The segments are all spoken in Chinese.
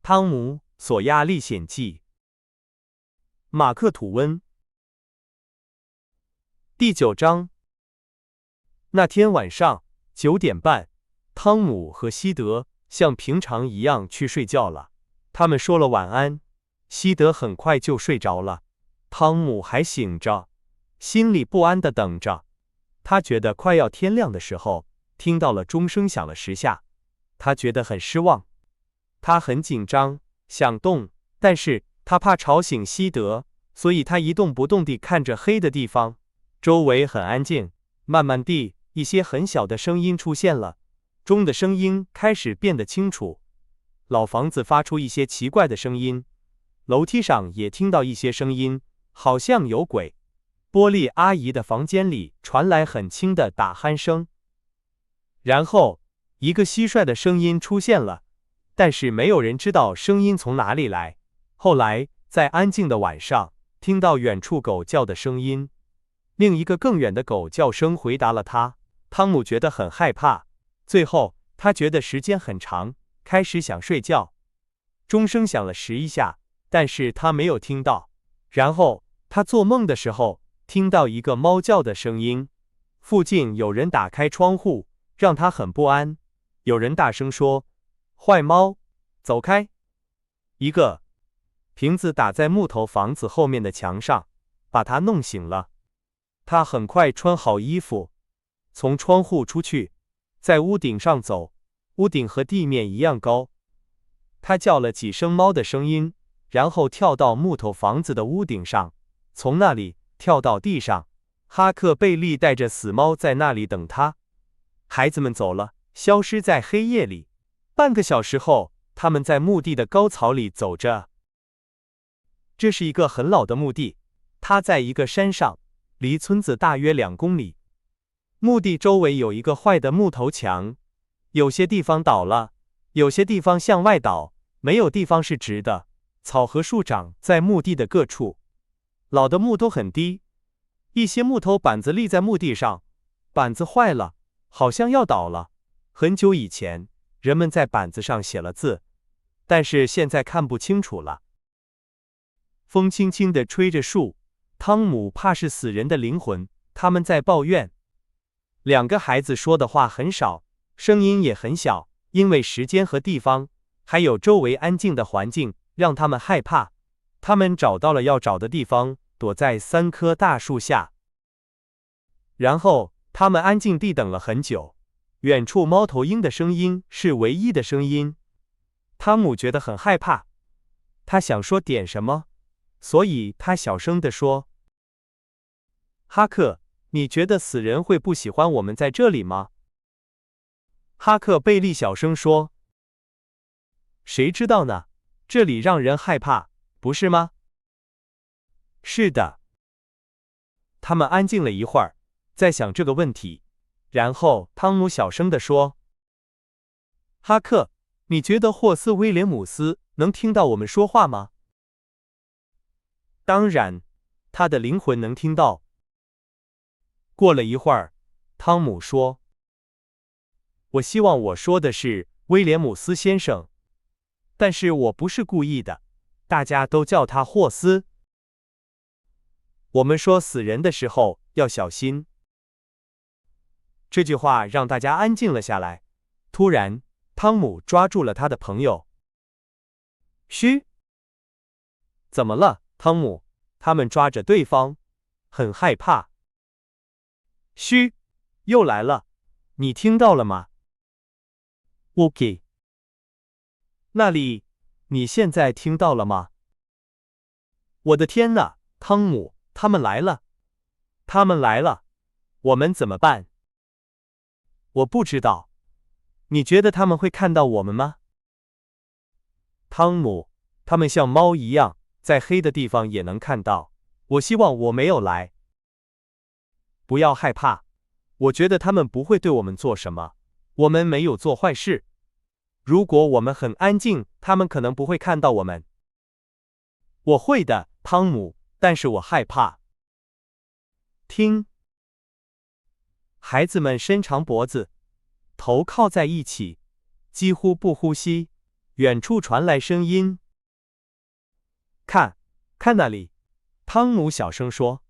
汤姆·索亚历险记，马克·吐温。第9章。那天晚上9点半，汤姆和西德像平常一样去睡觉了。他们说了晚安，西德很快就睡着了。汤姆还醒着，心里不安地等着。他觉得快要天亮的时候，听到了钟声响了10下，他觉得很失望。他很紧张，想动，但是他怕吵醒西德，所以他一动不动地看着黑的地方。周围很安静，慢慢地，一些很小的声音出现了，钟的声音开始变得清楚。老房子发出一些奇怪的声音，楼梯上也听到一些声音，好像有鬼。波莉阿姨的房间里传来很轻的打鼾声。然后，一个蟋蟀的声音出现了，但是没有人知道声音从哪里来。后来，在安静的晚上，听到远处狗叫的声音，另一个更远的狗叫声回答了他。汤姆觉得很害怕，最后他觉得时间很长，开始想睡觉。钟声响了11下，但是他没有听到。然后他做梦的时候，听到一个猫叫的声音，附近有人打开窗户，让他很不安。有人大声说：“坏猫，走开！”一个瓶子打在木头房子后面的墙上，把他弄醒了。他很快穿好衣服，从窗户出去，在屋顶上走，屋顶和地面一样高。他叫了几声猫的声音，然后跳到木头房子的屋顶上，从那里跳到地上。哈克贝利带着死猫在那里等他。孩子们走了，消失在黑夜里。半个小时后，他们在墓地的高草里走着。这是一个很老的墓地，它在一个山上，离村子大约2公里。墓地周围有一个坏的木头墙，有些地方倒了，有些地方向外倒，没有地方是直的。草和树长在墓地的各处。老的木头很低，一些木头板子立在墓地上，板子坏了，好像要倒了。很久以前，人们在板子上写了字，但是现在看不清楚了。风轻轻地吹着树，汤姆怕是死人的灵魂，他们在抱怨。2个孩子说的话很少，声音也很小，因为时间和地方，还有周围安静的环境，让他们害怕。他们找到了要找的地方，躲在3棵大树下。然后，他们安静地等了很久。远处猫头鹰的声音是唯一的声音。汤姆觉得很害怕，他想说点什么，所以他小声地说：“哈克，你觉得死人会不喜欢我们在这里吗？”哈克贝利小声说：“谁知道呢？这里让人害怕，不是吗？”是的。他们安静了一会儿，在想这个问题。然后汤姆小声地说：“哈克，你觉得霍斯·威廉姆斯能听到我们说话吗？”当然，他的灵魂能听到。过了一会儿，汤姆说：“我希望我说的是威廉姆斯先生，但是我不是故意的，大家都叫他霍斯。我们说死人的时候要小心。”这句话让大家安静了下来。突然，汤姆抓住了他的朋友。“嘘！”“怎么了，汤姆？”他们抓着对方，很害怕。“嘘！又来了，你听到了吗？” “OK。”“那里，你现在听到了吗？”“我的天哪，汤姆，他们来了！他们来了，我们怎么办？”“我不知道。你觉得他们会看到我们吗？”“汤姆，他们像猫一样，在黑的地方也能看到。我希望我没有来。”“不要害怕，我觉得他们不会对我们做什么，我们没有做坏事。如果我们很安静，他们可能不会看到我们。”“我会的，汤姆，但是我害怕。”“听！”孩子们伸长脖子，头靠在一起，几乎不呼吸，远处传来声音。看，看那里！汤姆小声说。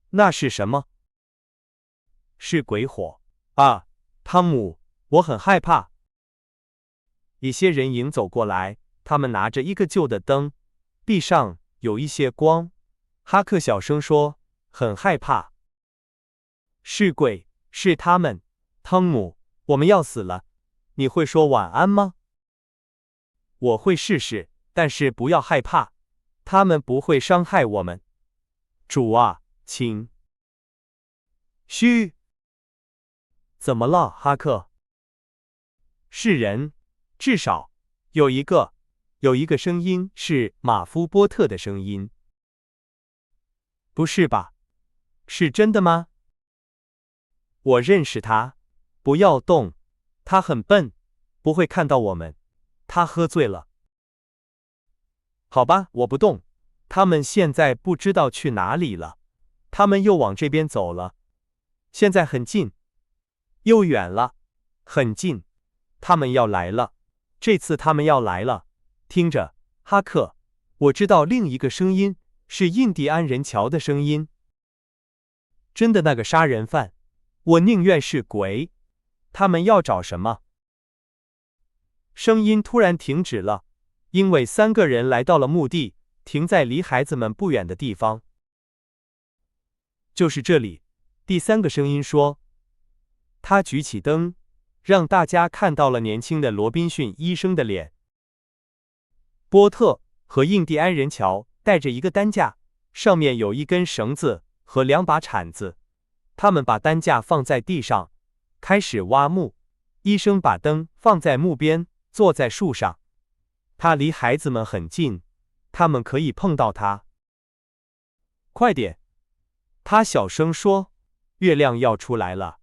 那是什么？是鬼火啊！汤姆，我很害怕。一些人影走过来，他们拿着一个旧的灯，壁上有一些光。哈克小声说，很害怕。是鬼，是他们。汤姆，我们要死了。你会说晚安吗？我会试试，但是不要害怕，他们不会伤害我们。主啊，请。嘘。怎么了，哈克？是人，至少有一个声音是马夫波特的声音。不是吧？是真的吗？我认识他，不要动，他很笨，不会看到我们，他喝醉了。好吧，我不动，他们现在不知道去哪里了，他们又往这边走了，现在很近，又远了，很近，他们要来了，这次他们要来了。听着，哈克，我知道另一个声音是印第安人乔的声音。真的那个杀人犯，我宁愿是鬼。他们要找什么？声音突然停止了，因为3个人来到了墓地，停在离孩子们不远的地方。就是这里，第3个声音说。他举起灯，让大家看到了年轻的罗宾逊医生的脸。波特和印第安人乔带着一个担架，上面有一根绳子和2把铲子。他们把担架放在地上，开始挖墓。医生把灯放在墓边，坐在树上。他离孩子们很近，他们可以碰到他。快点！他小声说，月亮要出来了。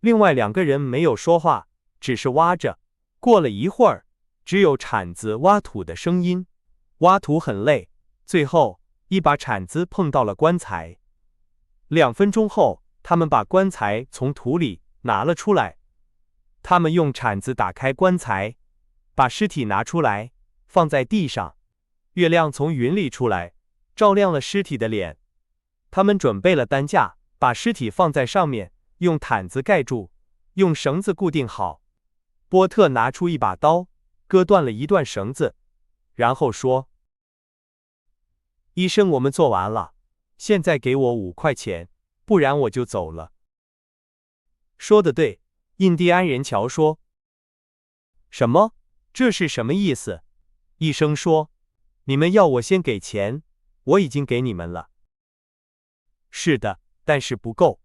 另外2个人没有说话，只是挖着。过了一会儿，只有铲子挖土的声音。挖土很累，最后一把铲子碰到了棺材。2分钟后，他们把棺材从土里拿了出来。他们用铲子打开棺材，把尸体拿出来，放在地上。月亮从云里出来，照亮了尸体的脸。他们准备了担架，把尸体放在上面，用毯子盖住，用绳子固定好。波特拿出一把刀，割断了一段绳子，然后说：“医生，我们做完了，现在给我5块钱，不然我就走了。”说得对，印第安人乔说。什么？这是什么意思？医生说：“你们要我先给钱，我已经给你们了。”是的，但是不够。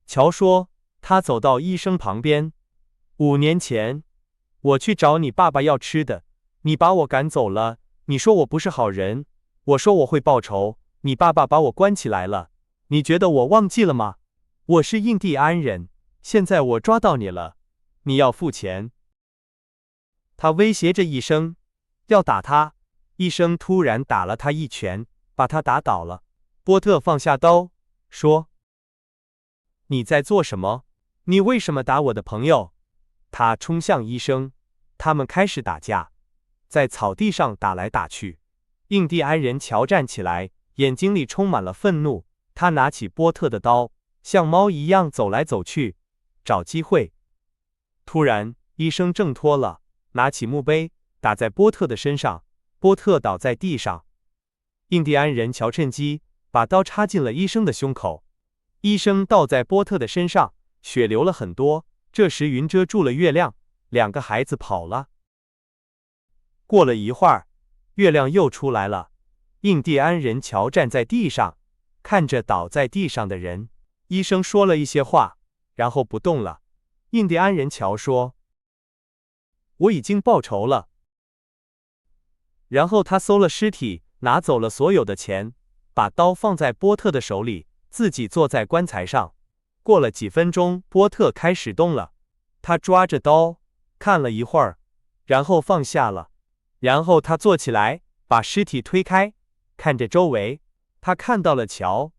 乔说，他走到医生旁边。5年前，我去找你爸爸要吃的，你把我赶走了，你说我不是好人，我说我会报仇，你爸爸把我关起来了，你觉得我忘记了吗？我是印第安人，现在我抓到你了，你要付钱。他威胁着医生，要打他。医生突然打了他一拳，把他打倒了。波特放下刀，说：“你在做什么？你为什么打我的朋友？”他冲向医生，他们开始打架，在草地上打来打去。印第安人乔站起来，眼睛里充满了愤怒。他拿起波特的刀，像猫一样走来走去，找机会。突然，医生挣脱了，拿起墓碑打在波特的身上，波特倒在地上。印第安人乔趁机把刀插进了医生的胸口，医生倒在波特的身上，血流了很多。这时云遮住了月亮，2个孩子跑了。过了一会儿，月亮又出来了。印第安人乔站在地上，看着倒在地上的人。医生说了一些话，然后不动了。印第安人乔说：“我已经报仇了。”然后他搜了尸体，拿走了所有的钱，把刀放在波特的手里，自己坐在棺材上。过了几分钟，波特开始动了。他抓着刀，看了一会儿，然后放下了。然后他坐起来，把尸体推开，看着周围。他看到了乔。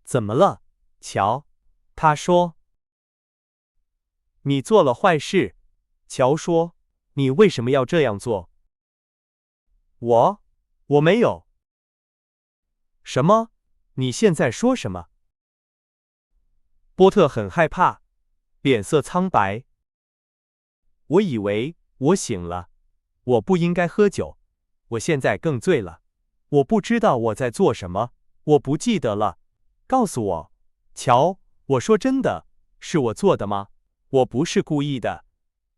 怎么了，乔？他说。你做了坏事。乔说。你为什么要这样做？我没有。什么？你现在说什么？波特很害怕，脸色苍白。我以为我醒了，我不应该喝酒，我现在更醉了。我不知道我在做什么，我不记得了。告诉我，乔，我说真的，是我做的吗？我不是故意的，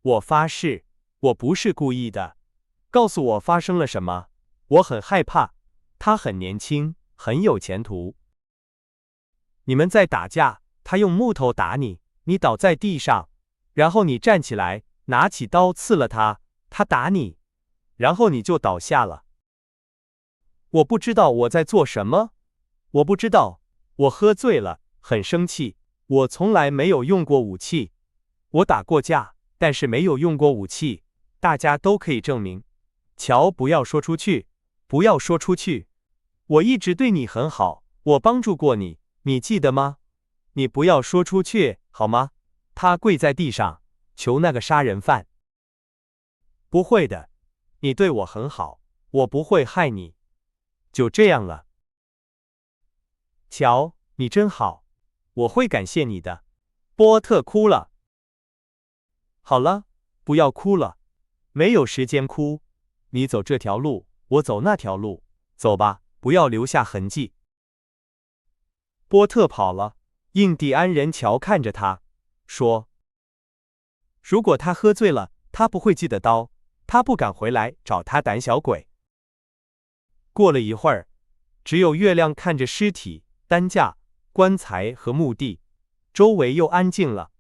我发誓，我不是故意的。告诉我发生了什么，我很害怕。他很年轻，很有前途。你们在打架，他用木头打你，你倒在地上，然后你站起来，拿起刀刺了他，他打你，然后你就倒下了。我不知道我在做什么，我不知道，我喝醉了，很生气。我从来没有用过武器，我打过架，但是没有用过武器，大家都可以证明。乔，不要说出去，不要说出去。我一直对你很好，我帮助过你，你记得吗？你不要说出去，好吗？他跪在地上，求那个杀人犯。不会的，你对我很好，我不会害你。就这样了。乔，你真好，我会感谢你的。波特哭了。好了，不要哭了，没有时间哭。你走这条路，我走那条路，走吧，不要留下痕迹。波特跑了，印第安人乔看着他，说：如果他喝醉了，他不会记得刀，他不敢回来找他胆小鬼。过了一会儿，只有月亮看着尸体、担架、棺材和墓地，周围又安静了。